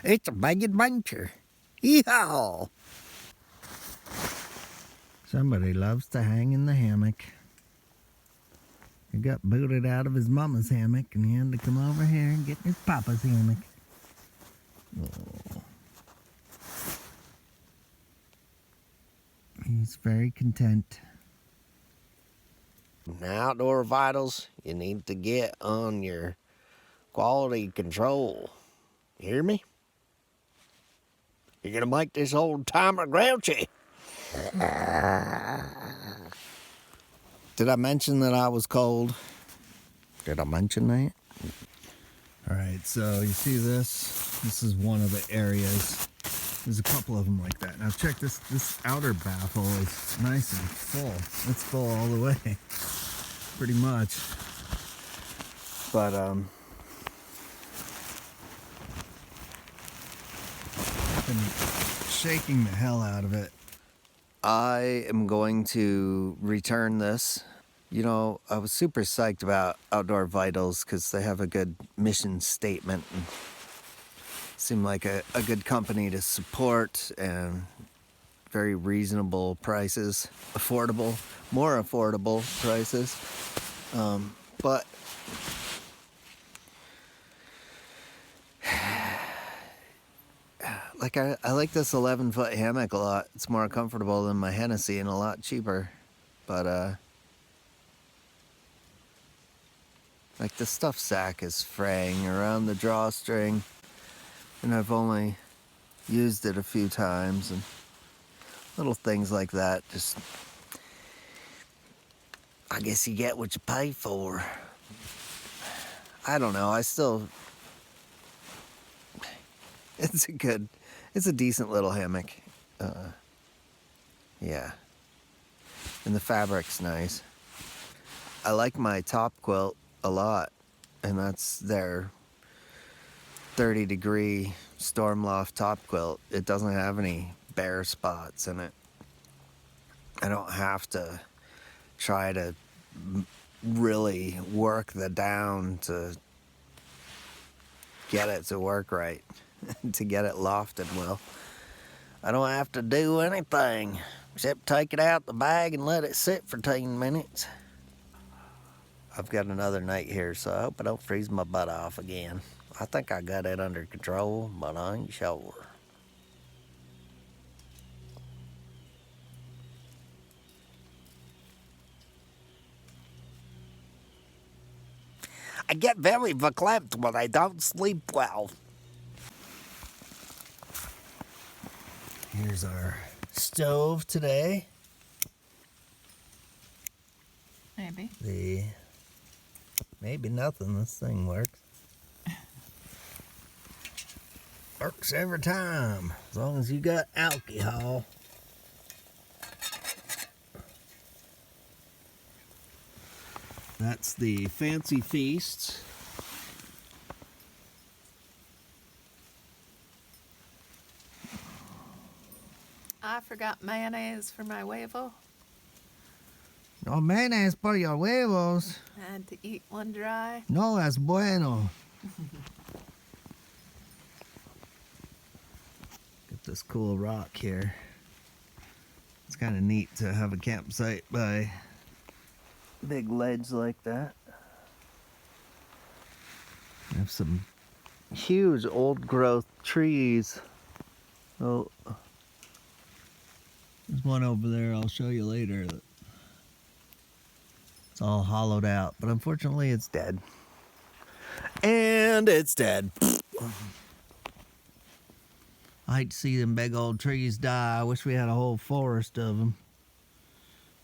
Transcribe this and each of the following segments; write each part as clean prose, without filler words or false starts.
It's a big adventure. Yeehaw! Somebody loves to hang in the hammock. He got booted out of his mama's hammock and he had to come over here and get in his papa's hammock. Oh. He's very content. Now, outdoor vitals, you need to get on your quality control. You hear me? You're gonna make this old timer grouchy. Did I mention that I was cold? Did I mention that? All right, so you see this? This is one of the areas. There's a couple of them like that. Now check this. This outer baffle is nice and full. It's full all the way, pretty much. But I've been shaking the hell out of it. I am going to return this. You know, I was super psyched about Outdoor Vitals because they have a good mission statement and seem like a good company to support and very reasonable prices, more affordable prices. But like I like this 11-foot hammock a lot. It's more comfortable than my Hennessy and a lot cheaper. But like the stuff sack is fraying around the drawstring, and I've only used it a few times, and little things like that. Just, I guess you get what you pay for. I don't know. It's a decent little hammock. Yeah. And the fabric's nice. I like my top quilt a lot, and that's their 30-degree storm loft top quilt. It doesn't have any bare spots in it. I don't have to try to really work the down to get it to work right, to get it lofted well. I don't have to do anything except take it out the bag and let it sit for 10 minutes. I've got another night here, so I hope I don't freeze my butt off again. I think I got it under control, but I ain't sure. I get very verklempt when I don't sleep well. Here's our stove today. Maybe. Maybe nothing. This thing works. Works every time, as long as you got alcohol. That's the Fancy Feast. I forgot mayonnaise for my huevo. No mayonnaise por your huevos. I had to eat one dry. No es bueno. Got this cool rock here. It's kind of neat to have a campsite by big ledge like that. I have some huge old growth trees. Oh, there's one over there I'll show you later. It's all hollowed out, but unfortunately it's dead. And it's dead. I hate to see them big old trees die. I wish we had a whole forest of them.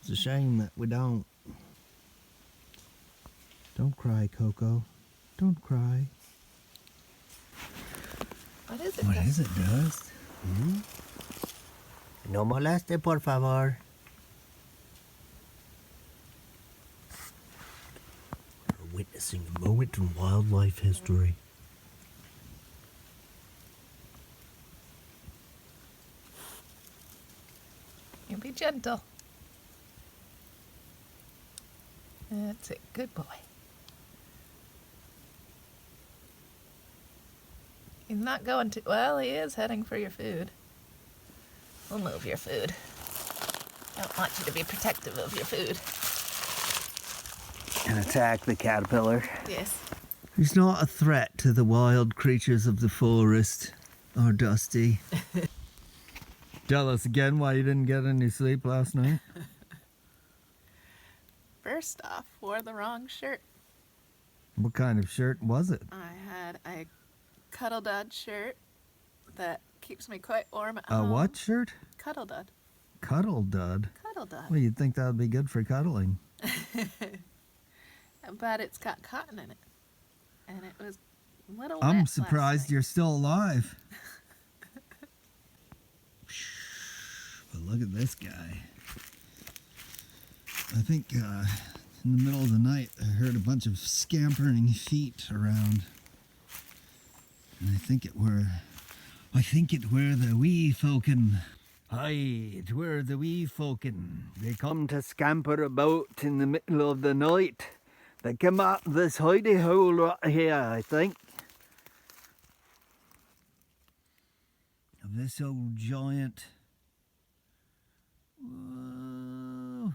It's a shame that we don't. Don't cry, Coco. Don't cry. What is it? What is it, Dust? No moleste, por favor. We're witnessing a moment in wildlife history. You be gentle. That's it. Good boy. He's not going to. Well, he is heading for your food. We'll move your food. I don't want you to be protective of your food. And attack the caterpillar. Yes. He's not a threat to the wild creatures of the forest, or Dusty. Tell us again why you didn't get any sleep last night. First off, wore the wrong shirt. What kind of shirt was it? I had a Cuddle Dud shirt that keeps me quite warm at A home. what shirt? Cuddle Dud. Cuddle Dud. Cuddle Dud. Well, you'd think that would be good for cuddling. But it's got cotton in it. And it was a little I'm wet surprised last you're still alive. But look at this guy. I think in the middle of the night I heard a bunch of scampering feet around. And I think it were the wee folken. Aye, it were the wee folken. They come to scamper about in the middle of the night. They come out of this hidey hole right here, I think. Of this old giant. Whoa.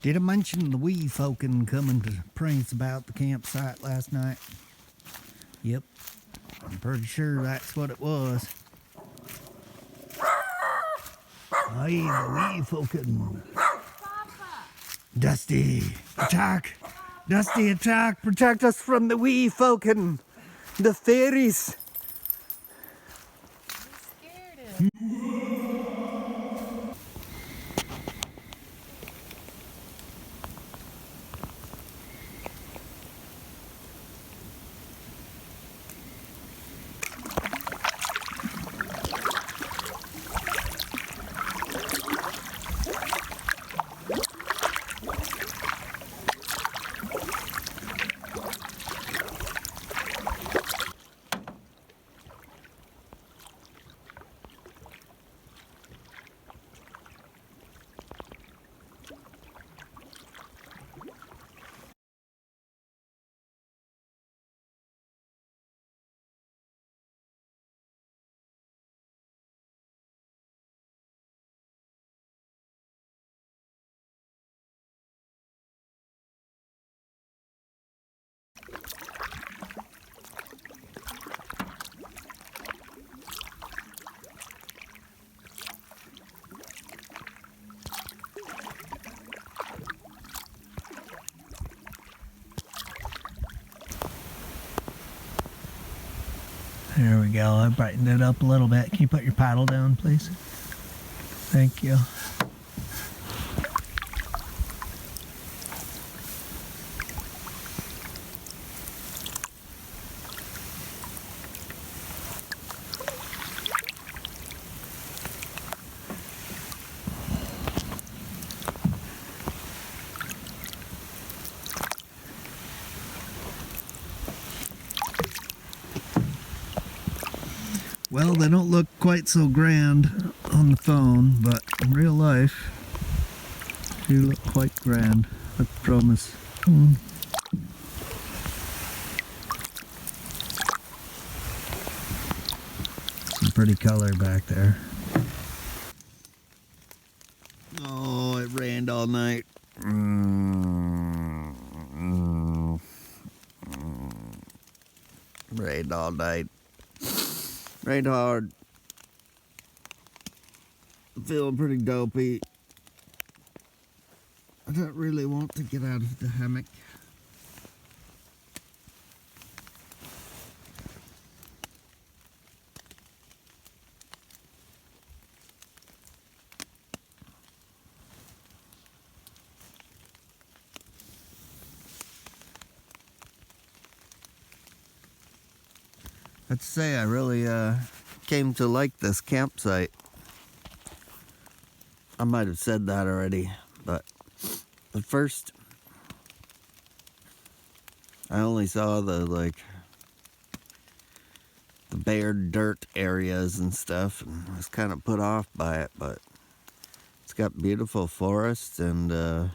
Did I mention the wee folken coming to prance about the campsite last night? Yep. I'm pretty sure that's what it was. Aye, the wee folken. Dusty, attack! Dusty, attack! Protect us from the wee folken! The fairies! You scared him. There we go. I brightened it up a little bit. Can you put your paddle down, please? Thank you. Well, they don't look quite so grand on the phone, but in real life, they look quite grand, I promise. Some pretty color back there. Oh, it rained all night. Rained all night. Rained hard. Feeling pretty dopey. I don't really want to get out of the hammock. I'd say I really came to like this campsite. I might have said that already, but at first I only saw the bare dirt areas and stuff, and I was kind of put off by it, but it's got beautiful forests, and I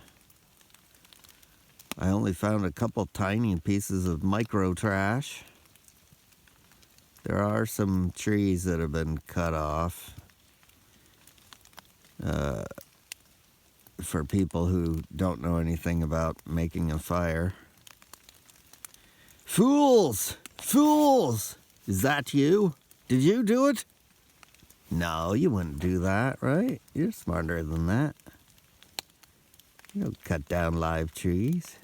only found a couple tiny pieces of micro trash. There are some trees that have been cut off for people who don't know anything about making a fire. Fools! Fools! Is that you? Did you do it? No, you wouldn't do that, right? You're smarter than that. You don't cut down live trees.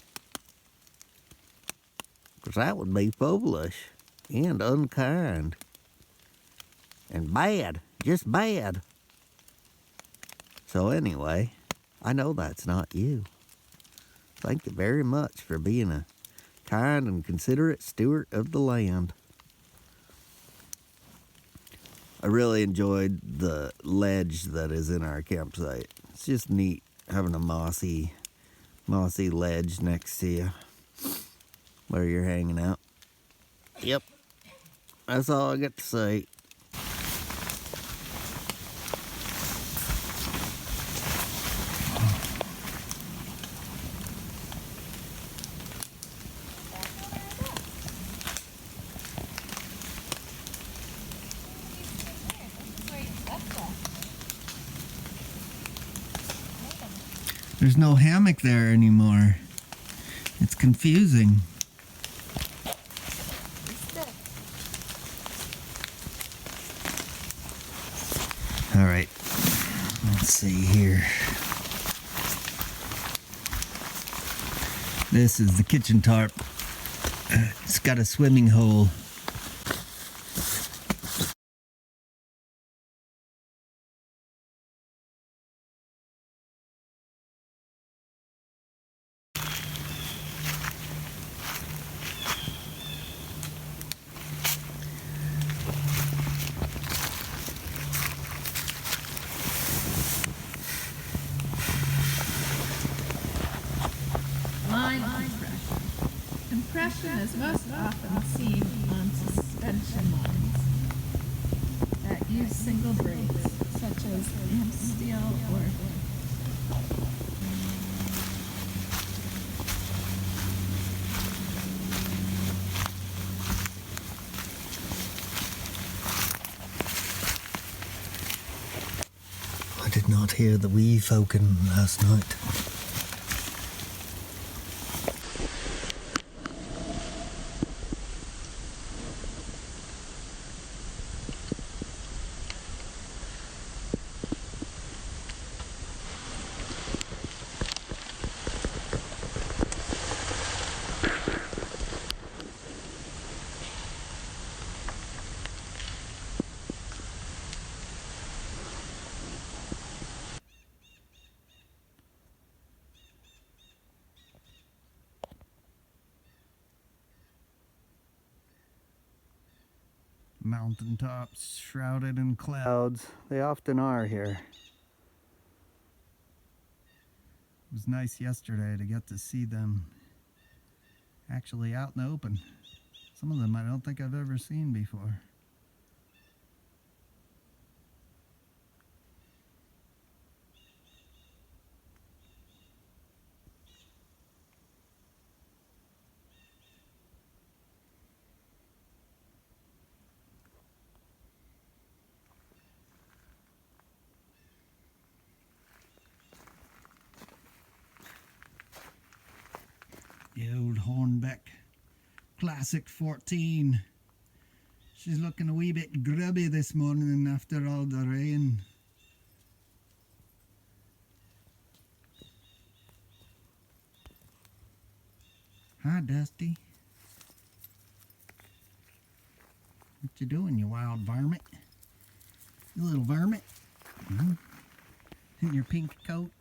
'Cause that would be foolish and unkind. And bad, just bad. So anyway, I know that's not you. Thank you very much for being a kind and considerate steward of the land. I really enjoyed the ledge that is in our campsite. It's just neat having a mossy ledge next to you where you're hanging out. Yep, that's all I got to say. There's no hammock there anymore. It's confusing. All right, let's see here. This is the kitchen tarp. It's got a swimming hole. Line compression. Compression is most often seen on suspension lines that use single brakes, such as amp steel or I did not hear the wee falcon last night. Mountaintops shrouded in clouds. They often are here. It was nice yesterday to get to see them actually out in the open. Some of them I don't think I've ever seen before. The old Hornbeck Classic 14. She's looking a wee bit grubby this morning after all the rain. Hi, Dusty. What you doing, you wild varmint? You little varmint? In your pink coat?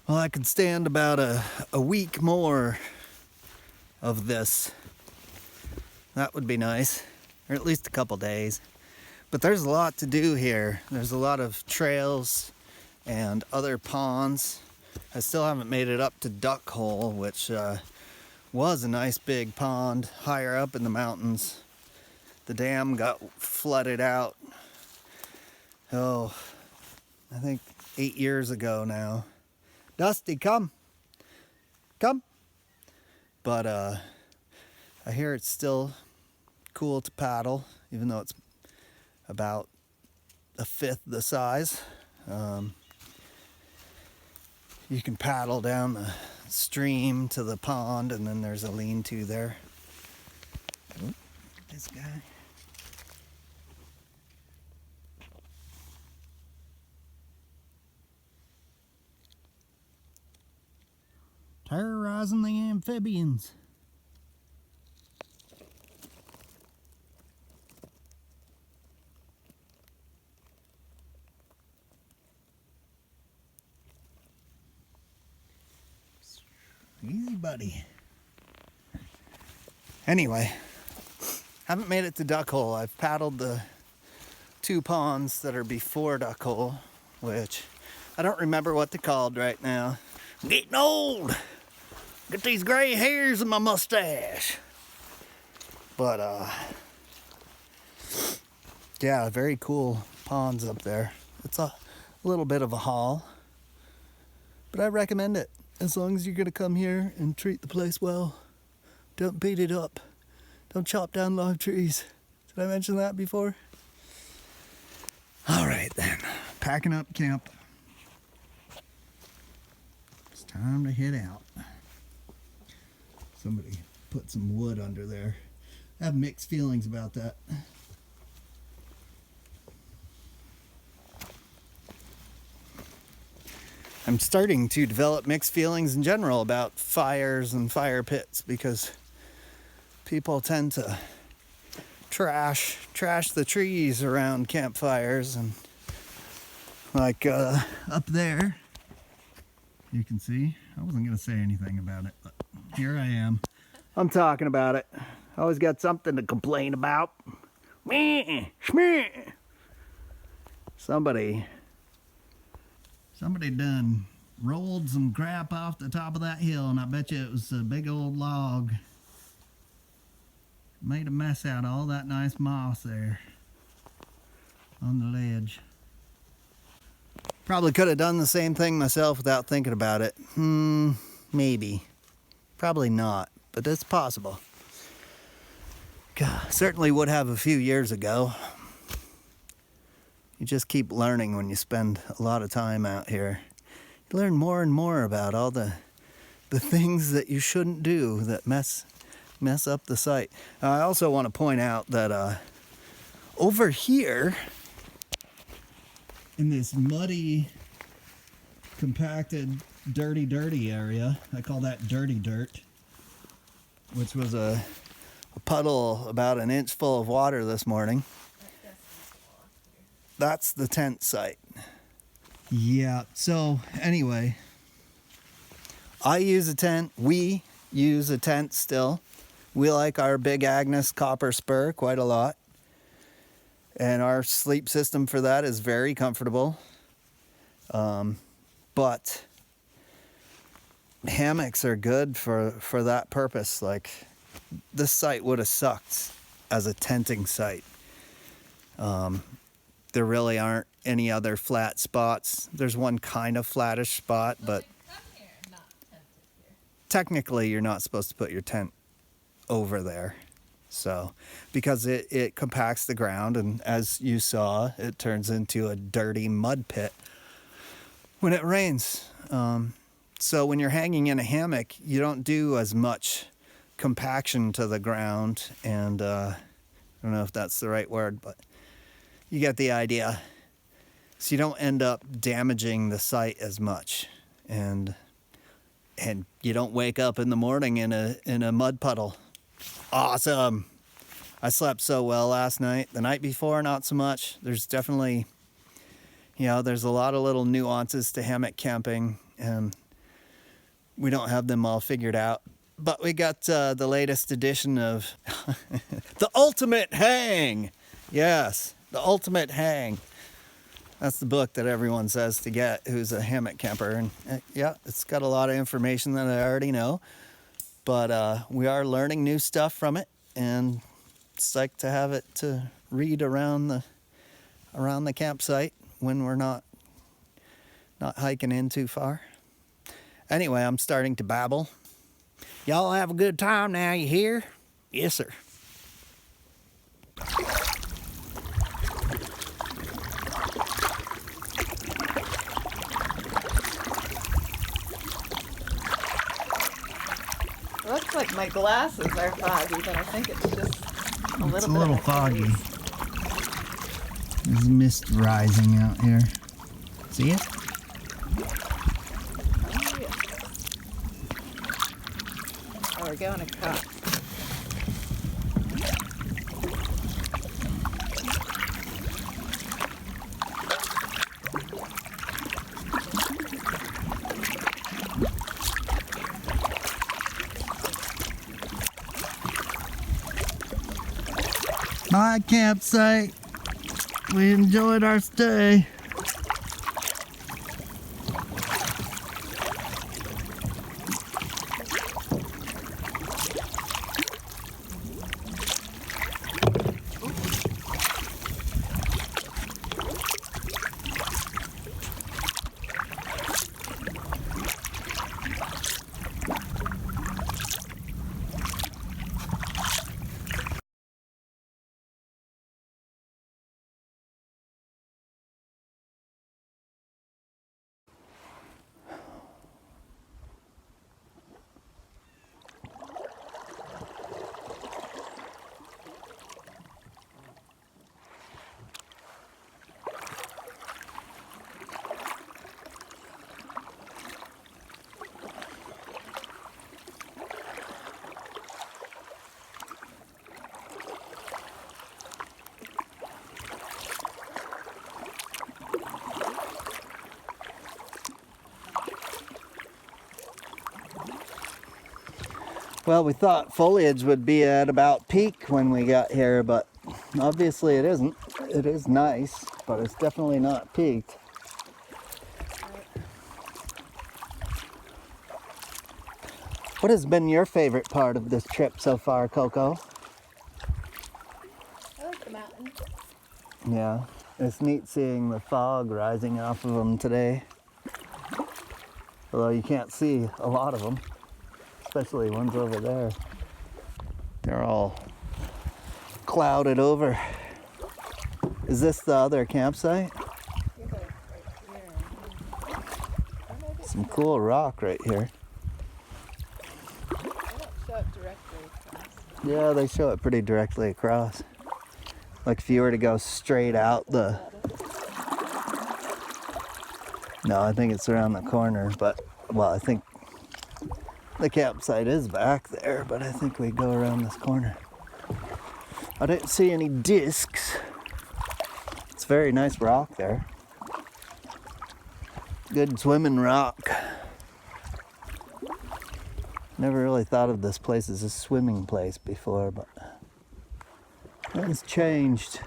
Well, I could stand about a week more of this. That would be nice, or at least a couple days. But there's a lot to do here. There's a lot of trails and other ponds. I still haven't made it up to Duck Hole, which was a nice big pond higher up in the mountains The dam got flooded out, oh, I think 8 years ago now. Dusty, come. Come. But I hear it's still cool to paddle, even though it's about a fifth the size. You can paddle down the stream to the pond, and then there's a lean-to there. Oop, this guy. Terrorizing the amphibians. Easy, buddy. Anyway, haven't made it to Duck Hole. I've paddled the 2 ponds that are before Duck Hole, which I don't remember what they're called right now. I'm getting old. Get these gray hairs in my mustache. But yeah, very cool ponds up there. It's a little bit of a haul, but I recommend it. As long as you're gonna come here and treat the place well. Don't beat it up. Don't chop down live trees. Did I mention that before? All right then, packing up camp. It's time to head out. Somebody put some wood under there. I have mixed feelings about that. I'm starting to develop mixed feelings in general about fires and fire pits, because people tend to trash the trees around campfires. And like up there, you can see, I wasn't going to say anything about it, but here I am. I'm talking about it. Always got something to complain about. Somebody done rolled some crap off the top of that hill, and I bet you it was a big old log. Made a mess out of all that nice moss there on the ledge. Probably could have done the same thing myself without thinking about it. Maybe. Probably not, but it's possible. God, certainly would have a few years ago. You just keep learning when you spend a lot of time out here. You learn more and more about all the things that you shouldn't do that mess up the site. I also want to point out that over here in this muddy, compacted, dirty area, I call that dirty dirt, which was a puddle about an inch full of water this morning. That's the tent site. Yeah, so anyway, I use a tent. We use a tent still. We like our Big Agnes copper spur quite a lot. And our sleep system for that is very comfortable. But hammocks are good for that purpose. Like, this site would have sucked as a tenting site. There really aren't any other flat spots. There's one kind of flattish spot, but technically you're not supposed to put your tent over there. So, because it compacts the ground, and as you saw, it turns into a dirty mud pit when it rains. So when you're hanging in a hammock, you don't do as much compaction to the ground, and I don't know if that's the right word, but you get the idea. So you don't end up damaging the site as much, and you don't wake up in the morning in a mud puddle. Awesome. I slept so well last night. The night before, not so much. There's definitely, there's a lot of little nuances to hammock camping, and we don't have them all figured out. But we got the latest edition of The Ultimate Hang. Yes, The Ultimate Hang. That's the book that everyone says to get who's a hammock camper. And yeah, it's got a lot of information that I already know. But we are learning new stuff from it, and psyched to have it to read around the campsite when we're not hiking in too far. Anyway, I'm starting to babble. Y'all have a good time now, you hear? Yes, sir. Looks like my glasses are foggy, but I think it's just a little It's a bit little of my foggy. face. There's mist rising out here. See it? Oh, yeah. Oh, we're going across. My campsite. We enjoyed our stay. Well, we thought foliage would be at about peak when we got here, but obviously it isn't. It is nice, but it's definitely not peaked. What has been your favorite part of this trip so far, Coco? I like the mountains. Yeah, it's neat seeing the fog rising off of them today. Although you can't see a lot of them, especially ones over there. They're all clouded over. Is this the other campsite? Some cool rock right here. They don't show it directly across. Yeah, they show it pretty directly across. Like if you were to go straight out the... No, I think it's around the corner, but, well, I think the campsite is back there, but I think we go around this corner. I didn't see any discs. It's very nice rock there. Good swimming rock. Never really thought of this place as a swimming place before, but it's changed.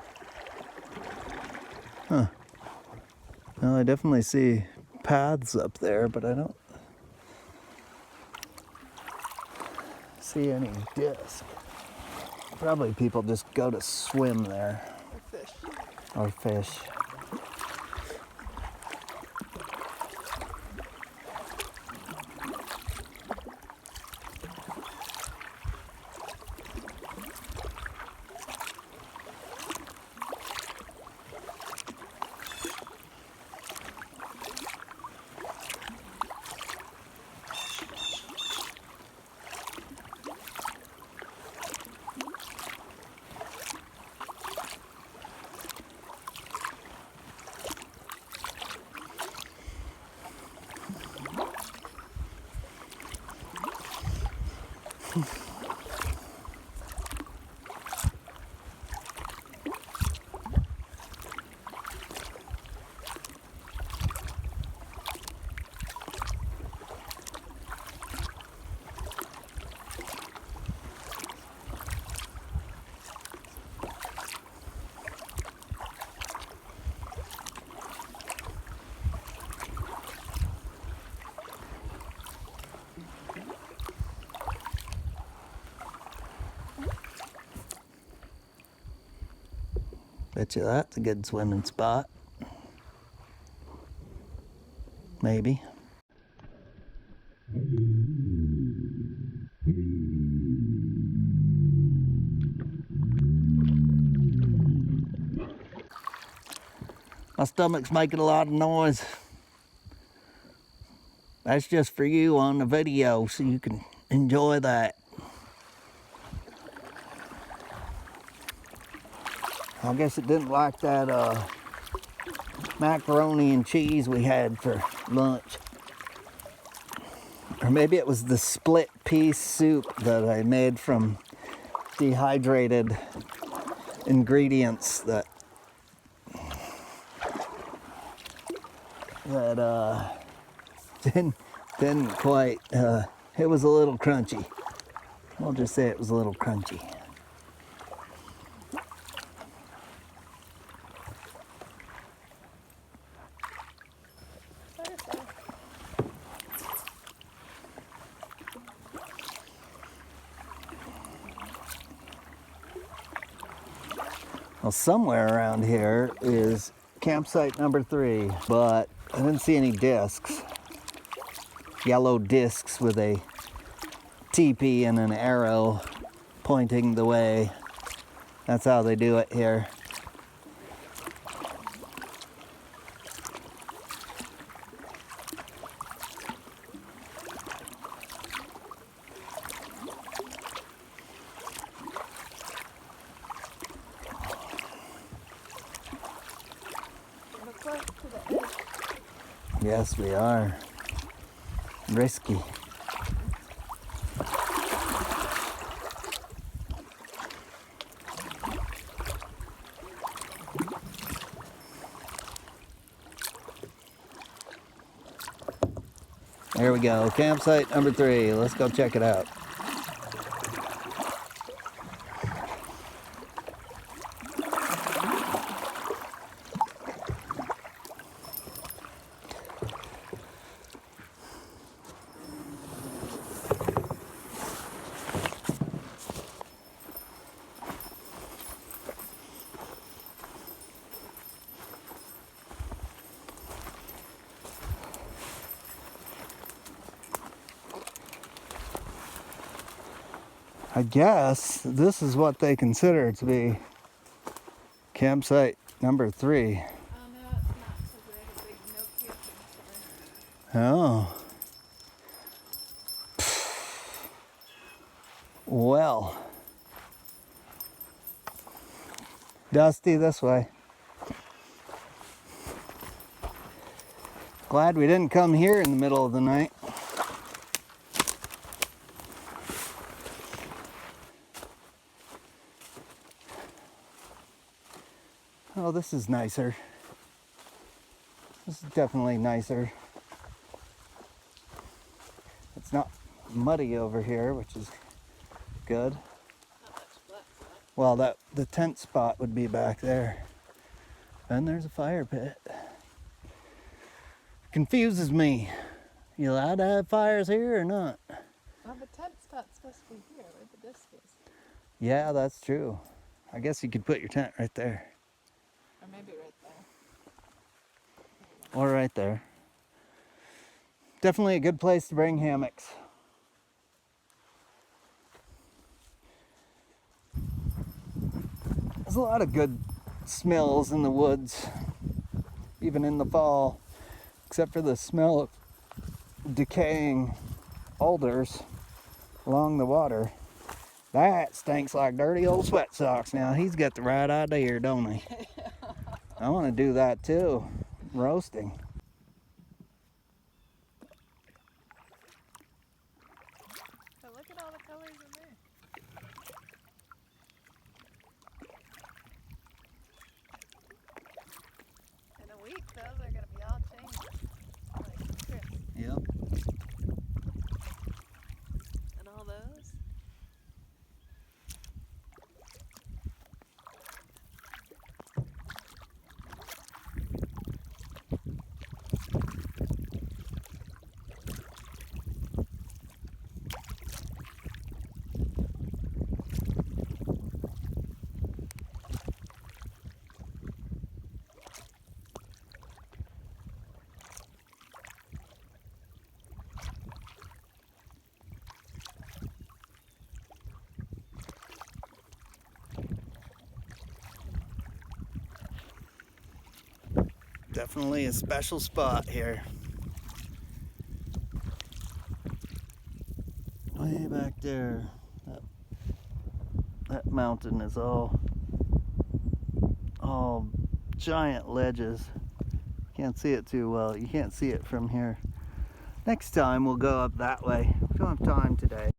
Huh. Well, I definitely see paths up there, but I don't see any disc. Probably people just go to swim there. Or fish. Or fish. Bet you that's a good swimming spot. Maybe. My stomach's making a lot of noise. That's just for you on the video so you can enjoy that. I guess it didn't like that macaroni and cheese we had for lunch. Or maybe it was the split pea soup that I made from dehydrated ingredients that didn't quite, it was a little crunchy. We'll just say it was a little crunchy. Well, somewhere around here is campsite number 3, but I didn't see any discs. Yellow discs with a teepee and an arrow pointing the way. That's how they do it here. Yes, we are. Risky. There we go, campsite number 3. Let's go check it out. I guess this is what they consider to be campsite number 3. Oh, no, it's not, because they have a big no camping sign. Oh. Well. Dusty this way. Glad we didn't come here in the middle of the night. Oh, this is nicer. This is definitely nicer. It's not muddy over here, which is good. Well, the tent spot would be back there. And there's a fire pit. Confuses me. You allowed to have fires here or not? Well, the tent spot's supposed to be here where the disc is. Yeah, that's true. I guess you could put your tent right there. Or maybe right there. Or right there. Definitely a good place to bring hammocks. There's a lot of good smells in the woods, even in the fall, except for the smell of decaying alders along the water. That stinks like dirty old sweat socks. Now, he's got the right idea, don't he? I want to do that too, roasting. So look at all the colors in there. In a week, those are going to be all changed. Like crisp. Yep. And all those. Definitely a special spot here. Way back there, that mountain is all giant ledges. Can't see it too well. You can't see it from here. Next time we'll go up that way. We don't have time today.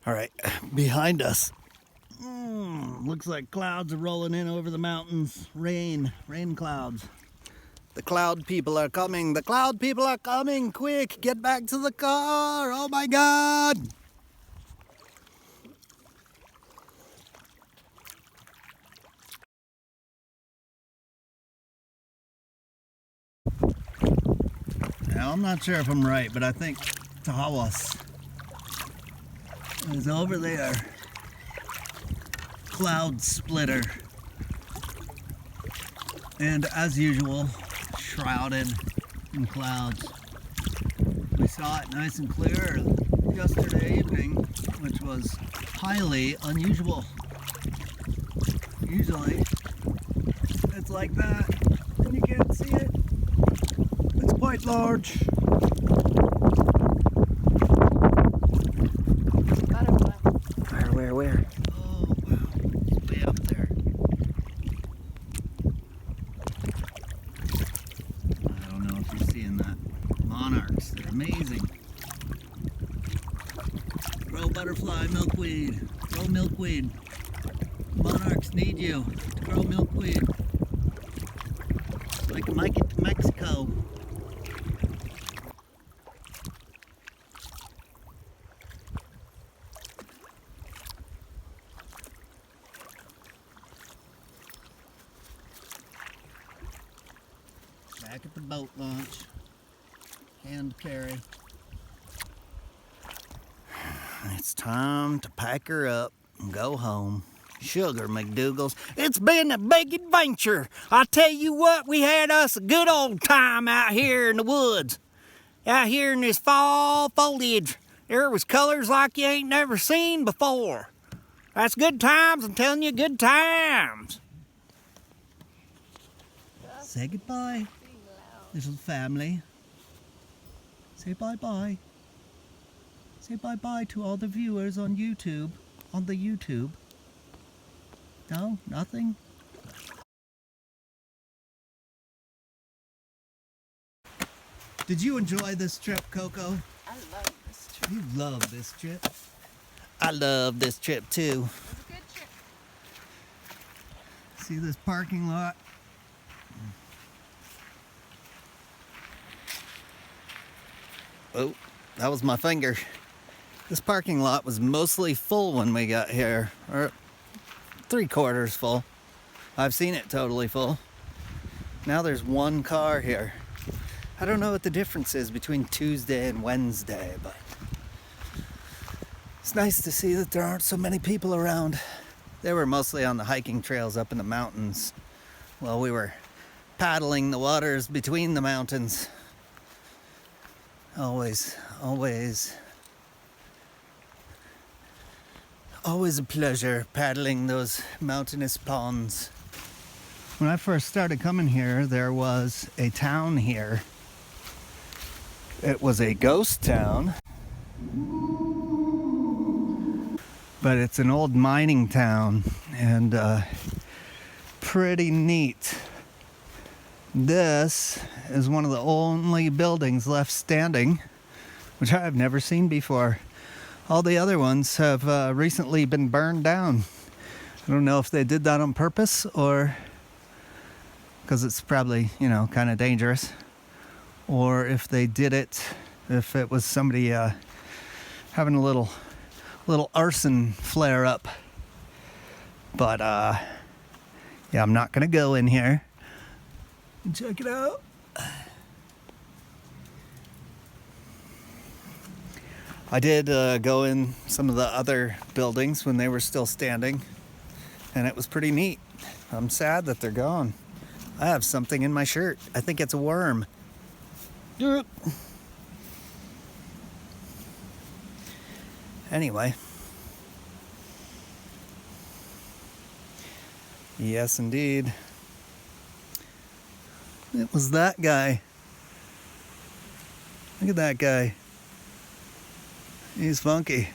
All right, behind us. Looks like clouds are rolling in over the mountains. Rain clouds. The cloud people are coming. The cloud people are coming. Quick, get back to the car. Oh my God. Now, I'm not sure if I'm right, but I think Tawas is over there. Cloud splitter. And as usual, shrouded in clouds. We saw it nice and clear yesterday evening, which was highly unusual. Usually, it's like that, and you can't see it. It's quite large. Butterfly. Where? Oh, wow. It's way up there. I don't know if you're seeing that. Monarchs, they're amazing. Grow butterfly, milkweed. Grow milkweed. Monarchs need you to grow milkweed. So I can make it to Mexico. Back at the boat launch. Hand carry. It's time to pack her up and go home. Sugar McDougal's. It's been a big adventure. I tell you what, we had us a good old time out here in the woods. Out here in this fall foliage. There was colors like you ain't never seen before. That's good times, I'm telling you, good times. Say goodbye, little family. Say bye-bye. Say bye-bye to all the viewers on YouTube. On the YouTube. No? Nothing? Did you enjoy this trip, Coco? I love this trip. You love this trip. I love this trip too. It was a good trip. See this parking lot? Oh, that was my finger. This parking lot was mostly full when we got here, or 3/4 full. I've seen it totally full. Now there's one car here. I don't know what the difference is between Tuesday and Wednesday, but it's nice to see that there aren't so many people around. They were mostly on the hiking trails up in the mountains while we were paddling the waters between the mountains. Always, always, always a pleasure paddling those mountainous ponds. When I first started coming here, there was a town here. It was a ghost town, but it's an old mining town and pretty neat. This is one of the only buildings left standing, which I have never seen before. All the other ones have recently been burned down. I don't know if they did that on purpose or because it's probably, kind of dangerous, or if they did it, if it was somebody having a little arson flare up. But yeah, I'm not gonna go in here. Check it out. I did go in some of the other buildings when they were still standing, and it was pretty neat. I'm sad that they're gone. I have something in my shirt. I think it's a worm. Anyway. Yes, indeed. It was that guy. Look at that guy. He's funky.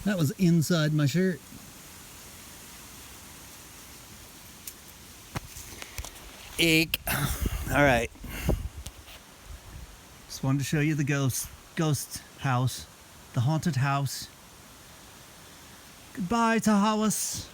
That was inside my shirt. Eek. All right. Just wanted to show you the ghost house, the haunted house. Goodbye, Tahawas.